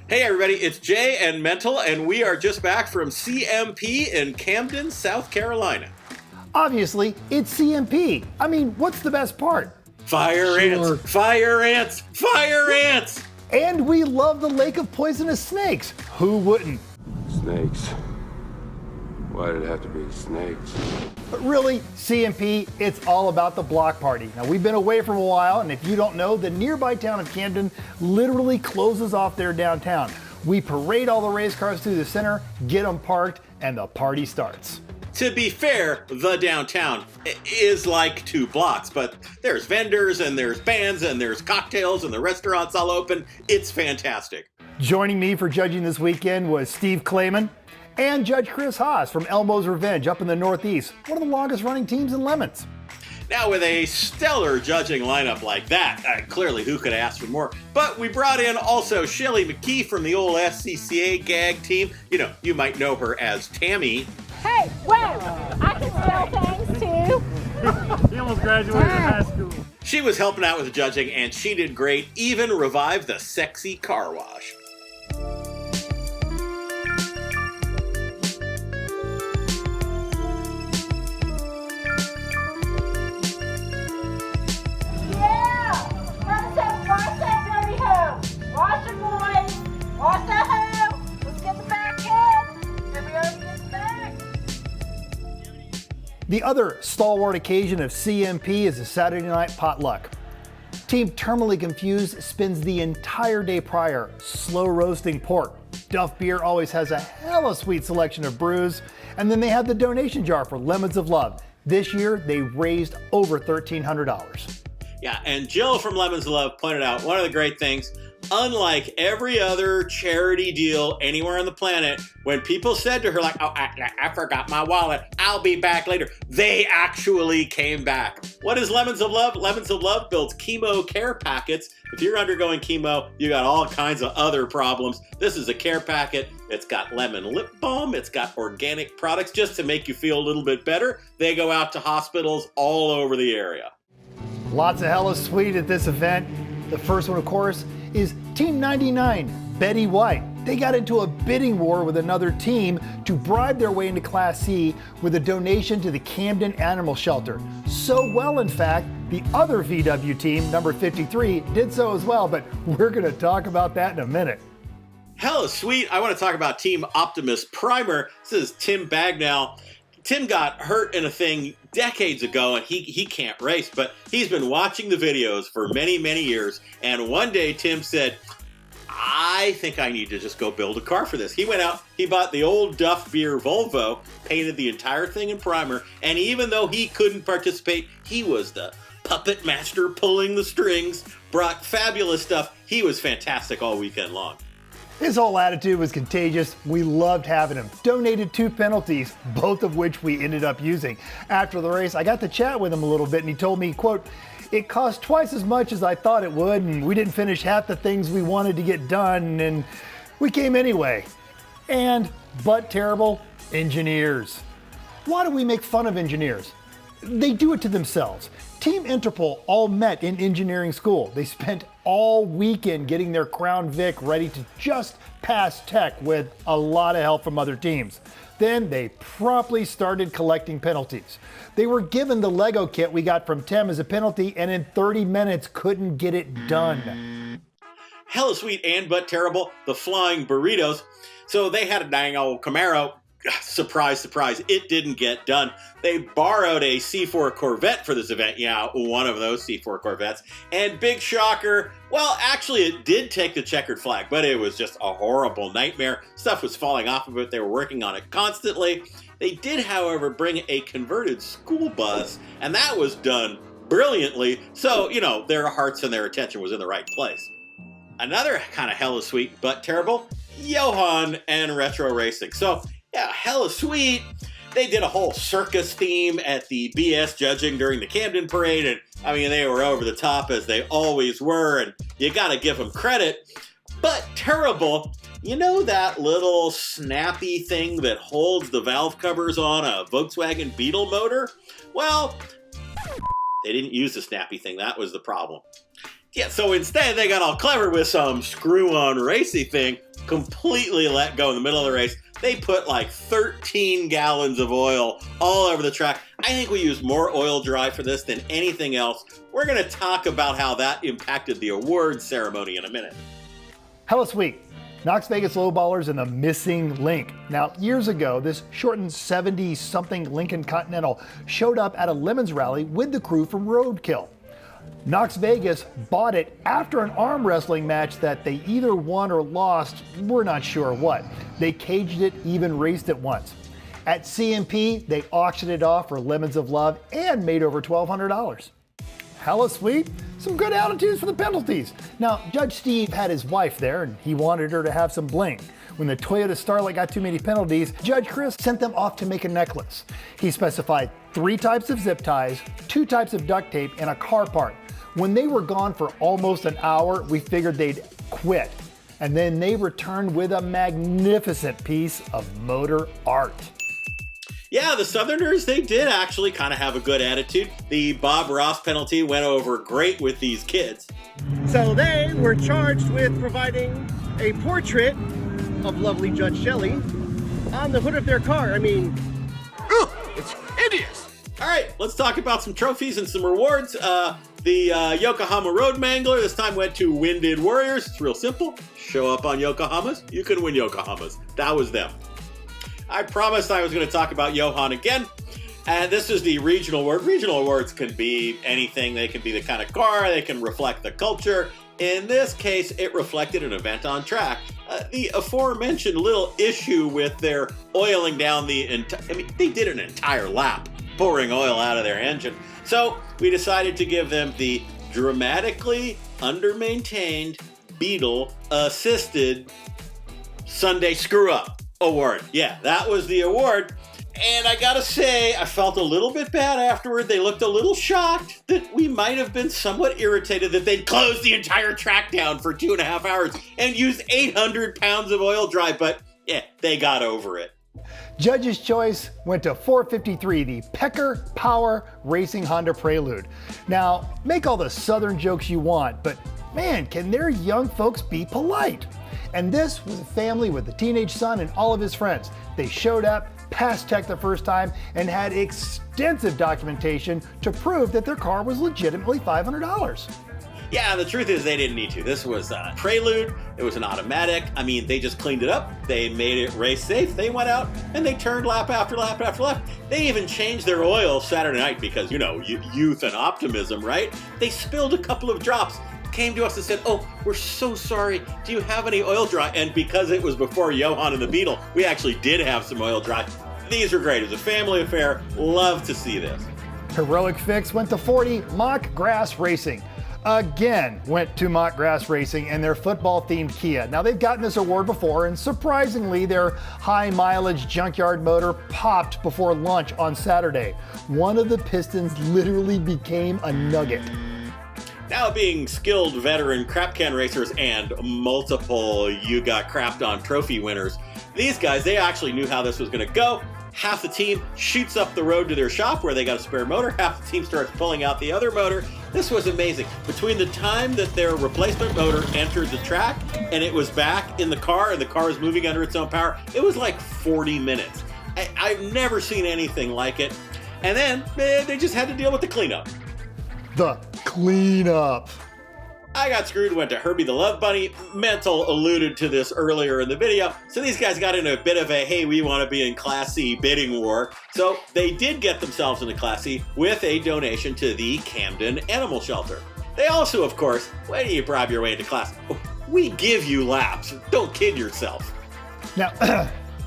Hey everybody, it's Jay and Mental, and we are just back from CMP in Camden, South Carolina. Obviously, it's CMP. I mean, what's the best part? Fire ants, fire ants, fire ants! And we love the lake of poisonous snakes. Who wouldn't? Snakes. Why did it have to be snakes? But really, CMP, it's all about the block party. Now, we've been away from a while, and if you don't know, the nearby town of Camden literally closes off their downtown. We parade all the race cars through the center, get them parked, and the party starts. To be fair, the downtown is like 2 blocks, but there's vendors and there's bands and there's cocktails and the restaurant's all open. It's fantastic. Joining me for judging this weekend was Steve Clayman and Judge Chris Haas from Elmo's Revenge up in the Northeast, one of the longest running teams in Lemons. Now, with a stellar judging lineup like that, clearly who could ask for more? But we brought in also Shelly McKee from the old SCCA gag team. You know, you might know her as Tammy. Hey, wait! I can spell things too. He almost graduated high school. She was helping out with the judging, and she did great. Even revived the sexy car wash. Yeah! Wash that dirty hoe! Wash it, boys! Wash that hoe! Let's get the back in! Everybody gets back! The other stalwart occasion of CMP is a Saturday night potluck. Team Terminally Confused spends the entire day prior slow roasting pork. Duff Beer always has a hella sweet selection of brews. And then they have the donation jar for Lemons of Love. This year, they raised over $1,300. Yeah, and Jill from Lemons of Love pointed out one of the great things. Unlike every other charity deal anywhere on the planet, when people said to her, like, oh, I forgot my wallet, I'll be back later, they actually came back. What is Lemons of Love? Lemons of Love builds chemo care packets. If you're undergoing chemo, you got all kinds of other problems. This is a care packet. It's got lemon lip balm. It's got organic products just to make you feel a little bit better. They go out to hospitals all over the area. Lots of hella sweet at this event. The first one, of course, is Team 99, Betty White. They got into a bidding war with another team to bribe their way into Class C with a donation to the Camden Animal Shelter. So well, in fact, the other VW team, number 53, did so as well, but we're going to talk about that in a minute. Hella sweet. I want to talk about Team Optimus Primer. This is Tim Bagnell. Tim got hurt in a thing decades ago, and he can't race, but he's been watching the videos for many, many years. And one day Tim said, I think I need to just go build a car for this. He went out, he bought the old Duff Beer Volvo, painted the entire thing in primer, and even though he couldn't participate, he was the puppet master pulling the strings, brought fabulous stuff. He was fantastic all weekend long. His whole attitude was contagious. We loved having him. Donated 2 penalties, both of which we ended up using. After the race, I got to chat with him a little bit, and he told me, quote, it cost twice as much as I thought it would, and we didn't finish half the things we wanted to get done, and we came anyway. And, but terrible, engineers. Why do we make fun of engineers? They do it to themselves. Team Interpol all met in engineering school. They spent all weekend getting their Crown Vic ready to just pass tech with a lot of help from other teams. Then they promptly started collecting penalties. They were given the Lego kit we got from Tim as a penalty, and in 30 minutes couldn't get it done. Hella sweet and but terrible, the flying burritos. So they had a dang old Camaro. Surprise, surprise, it didn't get done. They borrowed a C4 Corvette for this event. Yeah, one of those C4 Corvettes. And big shocker, well, actually it did take the checkered flag, but it was just a horrible nightmare. Stuff was falling off of it. They were working on it constantly. They did, however, bring a converted school bus, and that was done brilliantly. So, you know, their hearts and their attention was in the right place. Another kind of hella sweet but terrible, Johan and Retro Racing. So, yeah, hella sweet. They did a whole circus theme at the BS judging during the Camden Parade, and I mean, they were over the top as they always were, and you gotta give them credit. But terrible, you know that little snappy thing that holds the valve covers on a Volkswagen Beetle motor? Well, they didn't use the snappy thing, that was the problem. Yeah, so instead they got all clever with some screw-on racy thing, completely let go in the middle of the race. They put like 13 gallons of oil all over the track. I think we used more oil dry for this than anything else. We're going to talk about how that impacted the awards ceremony in a minute. Hellas Week, Knox Vegas Lowballers and the Missing Link. Now, years ago, this shortened 70-something Lincoln Continental showed up at a Lemons rally with the crew from Roadkill. Knox Vegas bought it after an arm wrestling match that they either won or lost, we're not sure what. They caged it, even raced it once. At CMP, they auctioned it off for Lemons of Love and made over $1,200. Hella sweet, some good attitudes for the penalties. Now, Judge Steve had his wife there and he wanted her to have some bling. When the Toyota Starlet got too many penalties, Judge Chris sent them off to make a necklace. He specified 3 types of zip ties, 2 types of duct tape, and a car part. When they were gone for almost an hour, we figured they'd quit. And then they returned with a magnificent piece of motor art. Yeah, the Southerners, they did actually kind of have a good attitude. The Bob Ross penalty went over great with these kids. So they were charged with providing a portrait of lovely Judge Shelley on the hood of their car. I mean, It's hideous! All right, let's talk about some trophies and some rewards. The Yokohama Road Mangler this time went to Winded Warriors. It's real simple. Show up on Yokohamas, you can win Yokohamas. That was them. I promised I was going to talk about Johan again. And this is the regional award. Regional awards can be anything. They can be the kind of car. They can reflect the culture. In this case, it reflected an event on track. The aforementioned little issue with their oiling down they did an entire lap pouring oil out of their engine. So we decided to give them the dramatically under-maintained Beetle-assisted Sunday Screw-Up Award. Yeah, that was the award. And I gotta say, I felt a little bit bad afterward. They looked a little shocked that we might have been somewhat irritated that they'd closed the entire track down for 2.5 hours and used 800 pounds of oil dry, but yeah, they got over it. Judge's choice went to 453, the Pecker Power Racing Honda Prelude. Now, make all the Southern jokes you want, but man, can their young folks be polite? And this was a family with a teenage son and all of his friends. They showed up, passed tech the first time, and had extensive documentation to prove that their car was legitimately $500. Yeah, the truth is they didn't need to. This was a Prelude. It was an automatic. I mean, they just cleaned it up. They made it race safe. They went out and they turned lap after lap after lap. They even changed their oil Saturday night because, you know, youth and optimism, right? They spilled a couple of drops, came to us and said, "Oh, we're so sorry. Do you have any oil dry?" And because it was before Johan and the Beetle, we actually did have some oil dry. These are great. It was a family affair. Love to see this. Heroic fix went to 40, Mock Grass Racing. Again went to Mock Grass Racing and their football-themed Kia. Now, they've gotten this award before, and surprisingly, their high-mileage junkyard motor popped before lunch on Saturday. One of the pistons literally became a nugget. Now, being skilled veteran crap can racers and multiple You Got Crapped On trophy winners, these guys, they actually knew how this was going to go. Half the team shoots up the road to their shop where they got a spare motor. Half the team starts pulling out the other motor. This was amazing. Between the time that their replacement motor entered the track and it was back in the car and the car was moving under its own power, it was like 40 minutes. I've never seen anything like it. And then they just had to deal with the cleanup. The cleanup. I Got Screwed went to Herbie the Love Bunny. Mental alluded to this earlier in the video. So these guys got in a bit of a, hey, we want to be in Class C bidding war. So they did get themselves into Class C with a donation to the Camden Animal Shelter. They also, of course, when you bribe your way into class, we give you laps. Don't kid yourself. Now,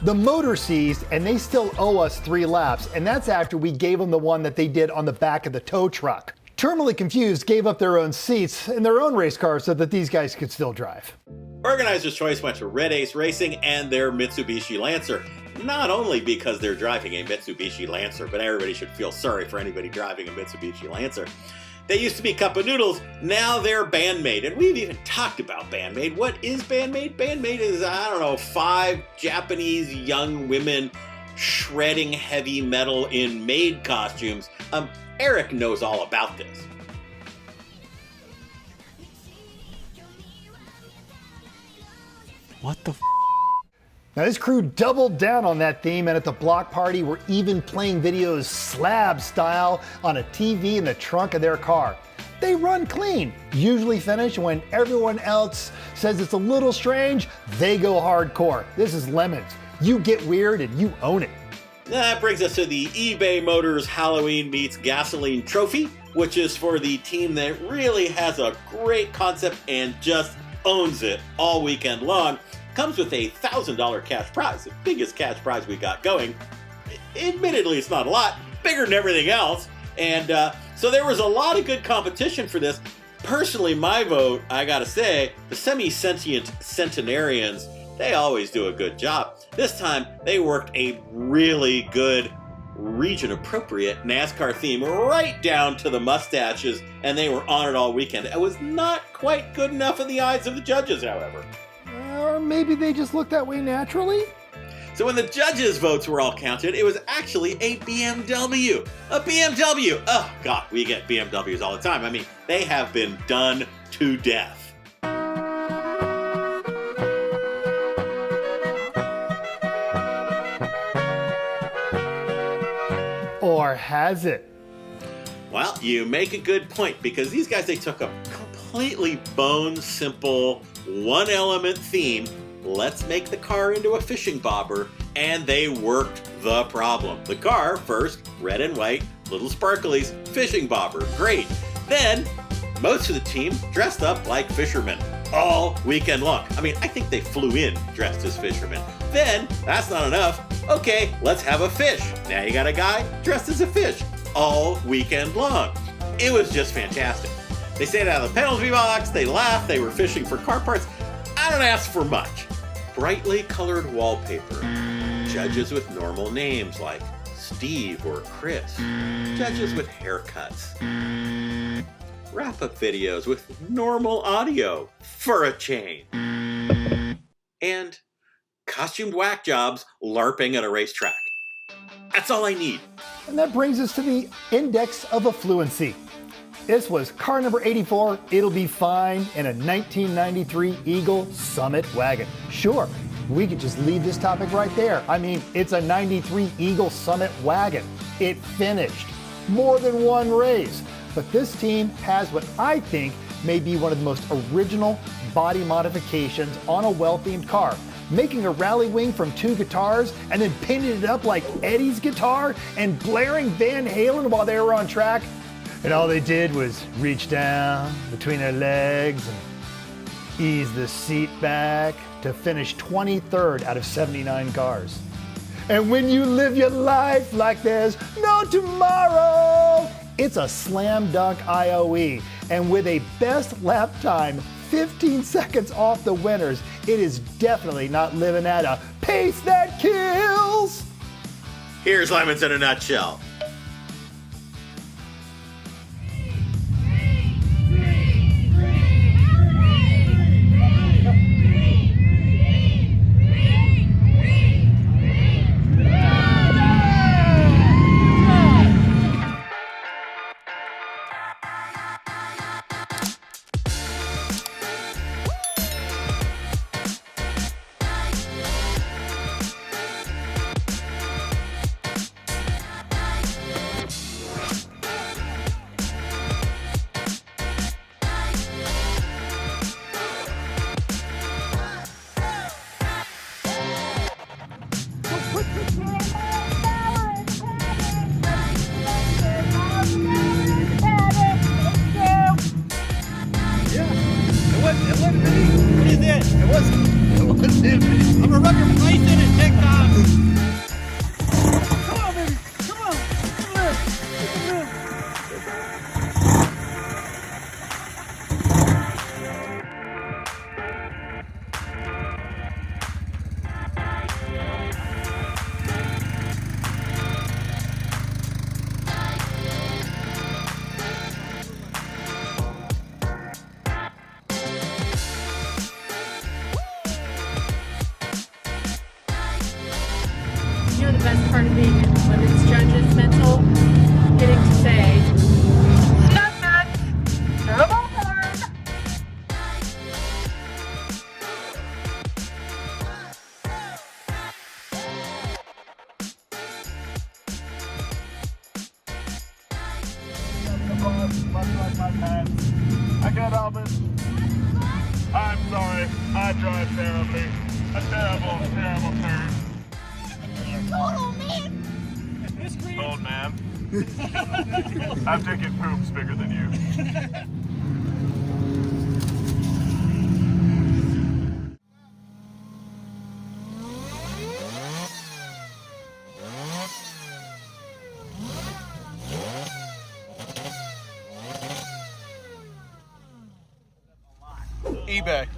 the motor seized and they still owe us 3 laps, and that's after we gave them the one that they did on the back of the tow truck. Terminally Confused gave up their own seats in their own race car so that these guys could still drive. Organizer's choice went to Red Ace Racing and their Mitsubishi Lancer. Not only because they're driving a Mitsubishi Lancer, but everybody should feel sorry for anybody driving a Mitsubishi Lancer. They used to be Cup of Noodles, now they're band-maid. And we've even talked about band-maid. What is band-maid? Band-maid is, 5 Japanese young women shredding heavy metal in maid costumes. Eric knows all about this. What the Now this crew doubled down on that theme, and at the block party were even playing videos slab style on a TV in the trunk of their car. They run clean, usually finish when everyone else says it's a little strange, they go hardcore. This is Lemons. You get weird and you own it. That brings us to the eBay Motors Halloween Meets Gasoline Trophy, which is for the team that really has a great concept and just owns it all weekend long. Comes with a $1,000 cash prize, the biggest cash prize we got going. Admittedly, it's not a lot, bigger than everything else. And so there was a lot of good competition for this. Personally, my vote, I gotta say, the semi-sentient centenarians, they always do a good job. This time, they worked a really good region-appropriate NASCAR theme right down to the mustaches, and they were on it all weekend. It was not quite good enough in the eyes of the judges, however. Or maybe they just look that way naturally? So when the judges' votes were all counted, it was actually a BMW. A BMW! Oh, God, we get BMWs all the time. I mean, they have been done to death. Or has it? Well, you make a good point, because these guys, they took a completely bone-simple, one-element theme, let's make the car into a fishing bobber, and they worked the problem. The car, first, red and white, little sparklies, fishing bobber, great. Then, most of the team dressed up like fishermen all weekend long. I mean, I think they flew in dressed as fishermen. Then, that's not enough. Okay, let's have a fish. Now you got a guy dressed as a fish all weekend long. It was just fantastic. They stayed out of the penalty box, they laughed, they were fishing for car parts. I don't ask for much. Brightly colored wallpaper. Judges with normal names like Steve or Chris. Judges with haircuts. Wrap-up videos with normal audio for a change. And costumed whack jobs LARPing at a racetrack. That's all I need. And that brings us to the index of affluency. This was car number 84, It'll Be Fine, in a 1993 Eagle Summit wagon. Sure, we could just leave this topic right there. I mean, it's a 93 Eagle Summit wagon. It finished more than one race. But this team has what I think may be one of the most original body modifications on a well-themed car. Making a rally wing from two guitars and then painting it up like Eddie's guitar and blaring Van Halen while they were on track. And all they did was reach down between their legs and ease the seat back to finish 23rd out of 79 cars. And when you live your life like there's no tomorrow, it's a slam dunk IOE. And with a best lap time 15 seconds off the winners, it is definitely not living at a pace that kills. Here's Lemons in a nutshell. much like my pants. I can't help it. I'm sorry. I drive terribly. A terrible, terrible turn. Old man. I'm taking poops bigger than you. eBay.